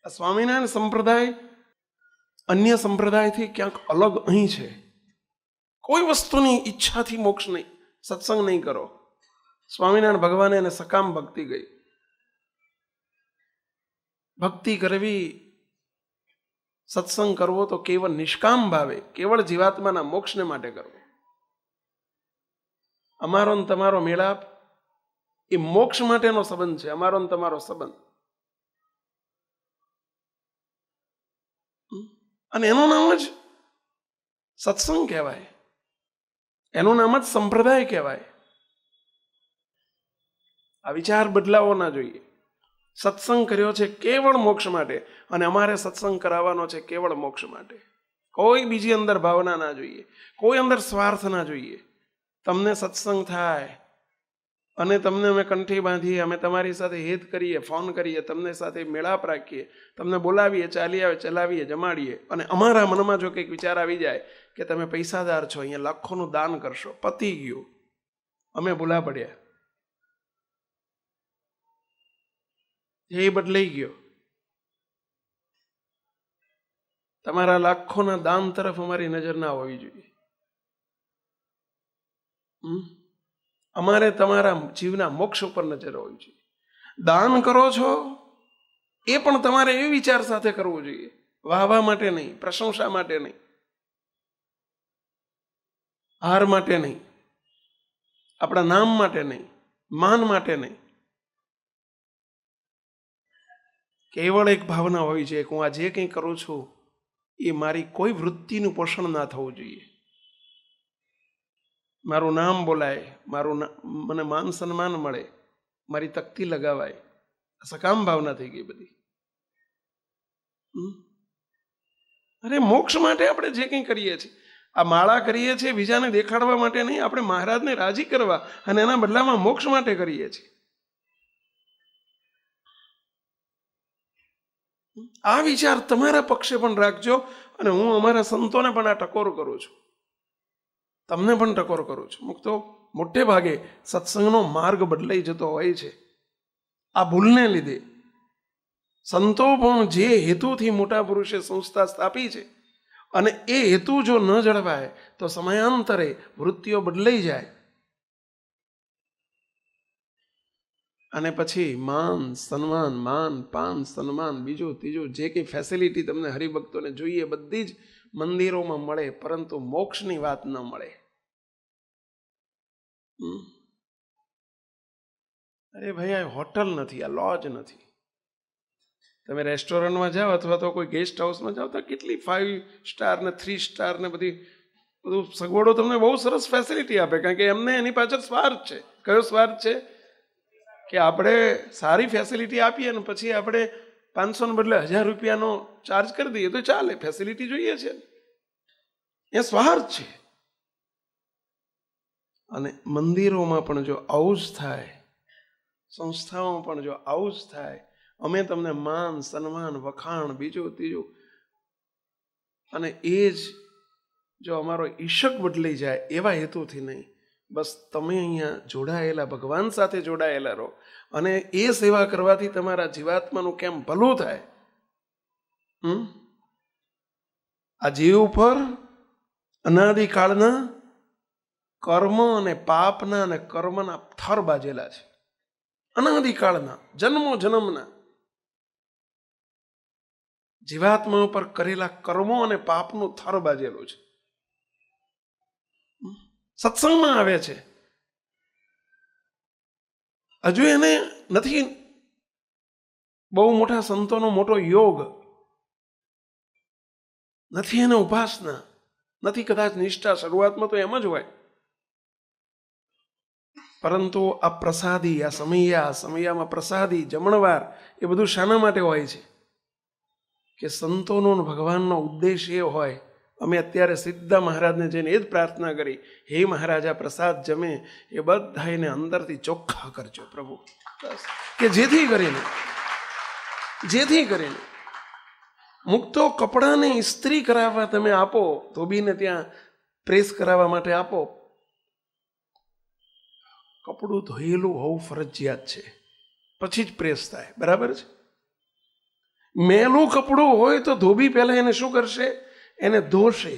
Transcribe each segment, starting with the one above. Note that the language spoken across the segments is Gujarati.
આ સ્વામિનારાયણ સંપ્રદાય અન્ય સંપ્રદાયથી ક્યાંક અલગ અહીં છે. કોઈ વસ્તુની ઈચ્છાથી મોક્ષ નહીં, સત્સંગ નહીં કરો. સ્વામિનારાયણ ભગવાને એને સકામ ભક્તિ ગઈ. ભક્તિ કરવી, સત્સંગ કરવો તો કેવળ નિષ્કામ ભાવે, કેવળ જીવાત્માના મોક્ષને માટે કરવો. અમારો ને તમારો મેળાપ એ મોક્ષ માટેનો સંબંધ છે. અમારો ને તમારો સંબંધ, અને એનું નામ જ સત્સંગ કહેવાય, એનું નામ જ સંપ્રદાય કહેવાય. આ વિચાર બદલાવો ના જોઈએ. સત્સંગ કર્યો છે કેવળ મોક્ષ માટે, અને અમારે સત્સંગ કરાવવાનો છે કેવળ મોક્ષ માટે. કોઈ બીજી અંદર ભાવના ના જોઈએ, કોઈ અંદર સ્વાર્થ ના જોઈએ. તમને સત્સંગ થાય અને તમને અમે કંઠી બાંધીએ, અમે તમારી સાથે હેત કરીએ, ફોન કરીએ, તમને સાથે મેળાપ રાખીએ, તમને બોલાવીએ, ચાલી આવે, ચલાવીએ, જમાડીએ, અને અમારા મનમાં જો કંઈક વિચાર આવી જાય કે તમે પૈસાદાર છો, અહીંયા લાખોનું દાન કરશો, પતી ગયું, અમે ભૂલા પડ્યા, એ બદલાઈ ગયો. તમારા લાખોના દાન તરફ અમારી નજર ના હોવી જોઈએ. અમારે તમારા જીવના મોક્ષ ઉપર નજર હોવી જોઈએ. દાન કરો છો એ પણ તમારે એ વિચાર સાથે કરવું જોઈએ, વાહવા માટે નહીં, પ્રશંસા માટે નહીં, હાર માટે નહીં, આપણા નામ માટે નહીં, માન માટે નહીં. કેવળ એક ભાવના હોવી જોઈએ કે હું આ જે કંઈ કરું છું એ મારી કોઈ વૃત્તિનું પોષણ ના થવું જોઈએ. મારું નામ બોલાય, મને માન સન્માન મળે, મારી તકતી લગાવાય, સકામ ભાવના થઈ ગઈ બધી. અરે મોક્ષ માટે આપણે જે કંઈ કરીએ છીએ, આ માળા કરીએ છીએ બીજાને દેખાડવા માટે નહીં, આપણે મહારાજને રાજી કરવા અને એના બદલામાં મોક્ષ માટે કરીએ છીએ. આ વિચાર તમારા પક્ષે પણ રાખજો, અને હું અમારા સંતોને પણ આ ટકોર કરું છું, તમને પણ ટકોર કરું છું. મુક્તો મોટે ભાગે સત્સંગનો માર્ગ બદલાઈ જતો હોય છે આ ભૂલને લીધે. સંતો પણ જે હેતુથી મોટા પુરુષે સંસ્થા સ્થાપી છે, અને એ હેતુ જો ન જળવાય તો સમયાંતરે વૃત્તિઓ બદલાઈ જાય, અને પછી માન સન્માન, માન પાન સન્માન, બીજું ત્રીજું જે કંઈ ફેસિલિટી તમને હરિભક્તોને જોઈએ બધી જ મંદિરોમાં મળે, પરંતુ મોક્ષની વાત ન મળે. અરે ભાઈ, આ હોટલ નથી, આ લોજ નથી. તમે રેસ્ટોરન્ટમાં જાઓ અથવા તો કોઈ ગેસ્ટ હાઉસમાં જાઓ તો કેટલી 5 સ્ટાર ને 3 સ્ટાર ને બધું સગવડો તમને બહુ સરસ ફેસિલિટી આપે, કારણ કે એમને એની પાછળ સ્વાર્થ છે. કયો સ્વાર્થ છે? કે આપણે સારી ફેસિલિટી આપીએ ને પછી આપણે 500 ને બદલે 1000 રૂપિયાનો ચાર્જ કરી દઈએ તો ચાલે, ફેસિલિટી જોઈએ છે, એ સ્વાર્થ છે. અને મંદિરોમાં પણ જો આવું જ થાય, સંસ્થાઓમાં પણ જો આવું જ થાય, અમે તમને માન સન્માન વખાણ બીજું ત્રીજું, અને એ જ જો અમારો ઈશક બદલાઈ જાય એવા હેતુથી નહીં, બસ તમે અહીંયા જોડાયેલા, ભગવાન સાથે જોડાયેલા રહો, અને એ સેવા કરવાથી તમારા જીવાત્માનું કેમ ભલું થાય. આ જીવ ઉપર અનાદિકાળના કર્મ અને પાપના અને કર્મના થર બાજેલા છે. અનાદિકાળના જન્મો જન્મના જીવાત્મા ઉપર કરેલા કર્મો અને પાપનું થર બાજેલું છે. સત્સંગમાં આવે છે, હજુ એને નથી બહુ મોટા સંતોનો મોટો યોગ નથી, એને ઉપાસના નથી, કદાચ નિષ્ઠા શરૂઆતમાં તો એમ જ હોય, પરંતુ આ પ્રસાદી, આ સમયામાં પ્રસાદી, જમણવાર, એ બધું શાના માટે હોય છે? કે સંતોનો ભગવાનનો ઉદ્દેશ એ હોય. અમે અત્યારે સીધા મહારાજને જઈને એ જ પ્રાર્થના કરી, હે મહારાજા, પ્રસાદ જમે એ બધા એને અંદરથી ચોખ્ખા કરજો પ્રભુ, કે જેથી કરીને મુક્તો કપડાને ઇસ્ત્રી કરાવવા તમે આપો, ધોબીને ત્યાં પ્રેસ કરાવવા માટે આપો, કપડું ધોયેલું હોવું ફરજિયાત છે, પછી જ પ્રેસ થાય, બરાબર છે? મેલું કપડું હોય તો ધોબી પહેલા એને શું કરશે? એને ધોશે,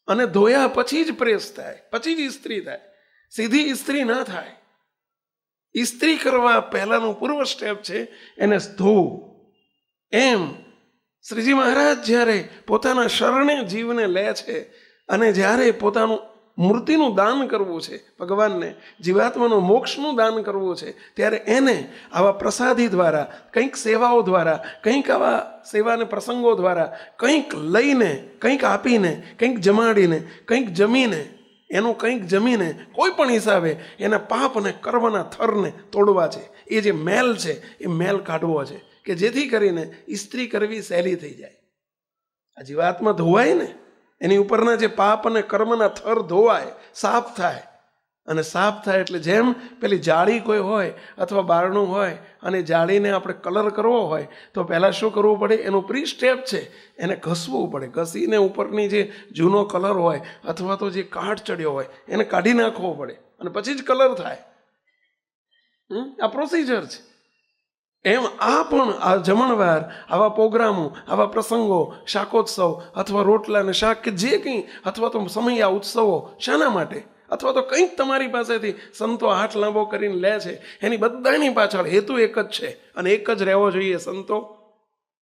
અને ધોયા પછી જ પ્રેસ થાય, પછી જ ઇસ્ત્રી થાય. સીધી ઇસ્ત્રી ના થાય. ઇસ્ત્રી કરવા પહેલાનું પૂર્વ સ્ટેપ છે એને ધોવું. એમ શ્રીજી મહારાજ જ્યારે પોતાના શરણે જીવને લે છે અને જ્યારે પોતાનું મૂર્તિનું દાન કરવું છે, ભગવાનને જીવાત્માનું મોક્ષનું દાન કરવું છે, ત્યારે એને આવા પ્રસાદી દ્વારા, કંઈક સેવાઓ દ્વારા, કંઈક આવા સેવાને પ્રસંગો દ્વારા કંઈક લઈને, કંઈક આપીને, કંઈક જમાડીને, કંઈક જમીને, એનું કંઈક જમીને કોઈ પણ હિસાબે એના પાપ અને કર્મના થરને તોડવા છે. એ જે મેલ છે એ મેલ કાઢવો છે, કે જેથી કરીને ઇસ્ત્રી કરવી સહેલી થઈ જાય. આ જીવાત્મા ધોવાય ને, એની ઉપરના જે પાપ અને કર્મના થર ધોવાય, સાફ થાય. અને સાફ થાય એટલે જેમ પેલી જાળી કોઈ હોય અથવા બારણું હોય અને જાળીને આપણે કલર કરવો હોય તો પહેલાં શું કરવું પડે? એનું પ્રી સ્ટેપ છે, એને ઘસવું પડે. ઘસીને ઉપરની જે જૂનો કલર હોય અથવા તો જે કાટ ચડ્યો હોય એને કાઢી નાખવો પડે અને પછી જ કલર થાય. આ પ્રોસિજર છે. એમ આ પણ આ જમણવાર, આવા પ્રોગ્રામો, આવા પ્રસંગો, શાકોત્સવ અથવા રોટલા ને શાક કે જે કંઈ, અથવા તો સમયા ઉત્સવો, શાના માટે? અથવા તો કંઈક તમારી પાસેથી સંતો હાથ લાંબો કરીને લે છે, એની બધાની પાછળ હેતુ એક જ છે અને એક જ રહેવો જોઈએ. સંતો,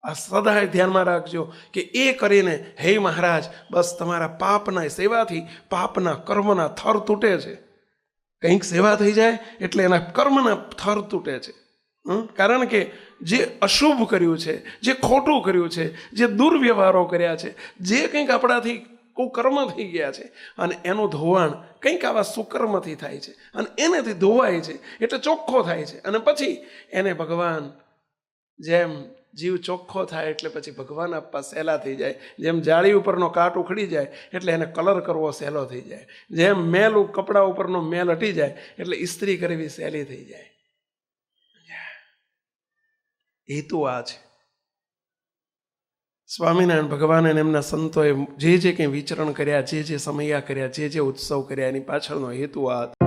આ સદાય ધ્યાનમાં રાખજો કે એ કરીને, હે મહારાજ, બસ તમારા પાપના સેવાથી પાપના કર્મના થર તૂટે છે. કંઈક સેવા થઈ જાય એટલે એના કર્મના થર તૂટે છે. કારણ કે જે અશુભ કર્યું છે, જે ખોટું કર્યું છે, જે દુર્વ્યવહારો કર્યા છે, જે કંઈક આપણાથી કુકર્મ થઈ ગયા છે, અને એનું ધોવાણ કંઈક આવા સુકર્મથી થાય છે અને એનાથી ધોવાય છે એટલે ચોખ્ખો થાય છે. અને પછી એને ભગવાન, જેમ જીવ ચોખ્ખો થાય એટલે પછી ભગવાન આપવા સહેલા થઈ જાય. જેમ જાળી ઉપરનો કાટ ઉખડી જાય એટલે એને કલર કરવો સહેલો થઈ જાય. જેમ મેલ કપડા ઉપરનો મેલ હટી જાય એટલે ઇસ્ત્રી કરવી સહેલી થઈ જાય. હેતુ આ છે. સ્વામિનારાયણ ભગવાન અને એમના સંતોએ જે કંઈ વિચરણ કર્યા, જે સમયા કર્યા, જે ઉત્સવ કર્યા, એની પાછળનો હેતુ આ હતો.